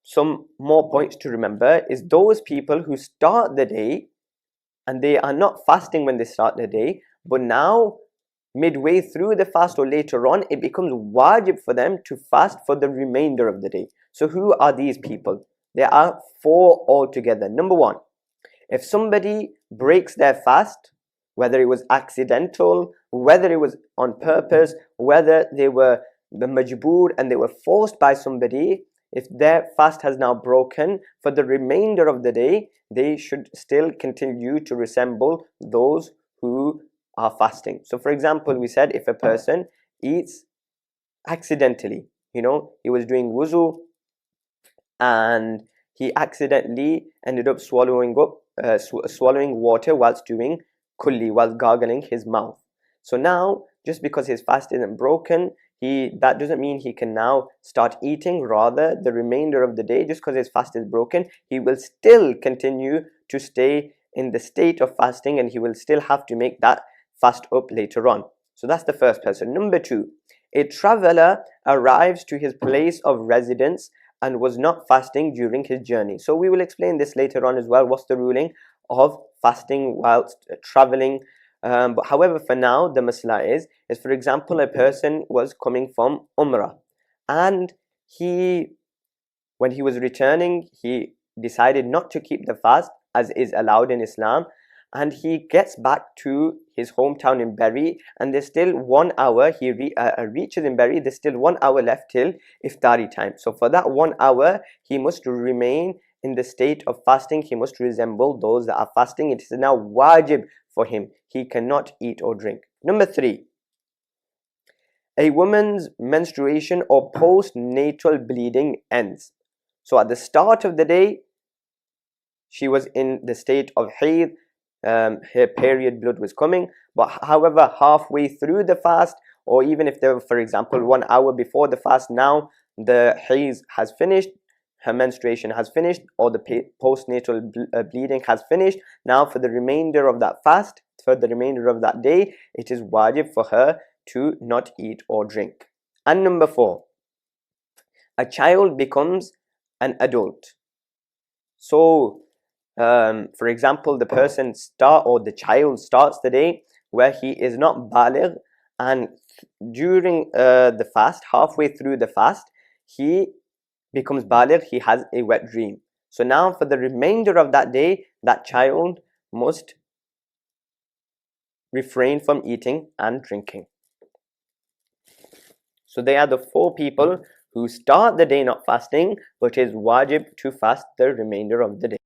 Some more points to remember is those people who start the day and they are not fasting when they start the day, but now midway through the fast or later on, it becomes wajib for them to fast for the remainder of the day. So who are these people? There are four altogether. Number one, if somebody breaks their fast, whether it was accidental, whether it was on purpose, whether they were the majboor and they were forced by somebody, if their fast has now broken, for the remainder of the day, they should still continue to resemble those who are fasting. So for example, we said if a person eats accidentally, he was doing wuzu and he accidentally ended up swallowing water whilst doing kulli, whilst gargling his mouth. So now, just because his fast isn't broken, that doesn't mean he can now start eating. Rather, the remainder of the day, just because his fast is broken, he will still continue to stay in the state of fasting and he will still have to make that fast up later on. So that's the first person. Number two, a traveler arrives to his place of residence and was not fasting during his journey. So we will explain this later on as well. What's the ruling of fasting whilst traveling? But however, for now, the masla is for example, a person was coming from Umrah and when he was returning, he decided not to keep the fast as is allowed in Islam, and he gets back to his hometown in Berry and there's still 1 hour. He reaches in Berry, there's still 1 hour left till iftari time. So for that 1 hour, he must remain in the state of fasting. He must resemble those that are fasting. It is now wajib for him. He cannot eat or drink. Number three, a woman's menstruation or postnatal bleeding ends. So at the start of the day, she was in the state of hayd, her period blood was coming, but however, halfway through the fast, or even if there were, for example, 1 hour before the fast, now the hayd has finished, her menstruation has finished, or the postnatal bleeding has finished. Now for the remainder of that fast, for the remainder of that day, it is wajib for her to not eat or drink. And number four, a child becomes an adult. So for example, the child starts the day where he is not baligh, and during the fast, halfway through the fast, he becomes baligh, he has a wet dream. So now for the remainder of that day, that child must refrain from eating and drinking. So they are the four people who start the day not fasting, but is wajib to fast the remainder of the day.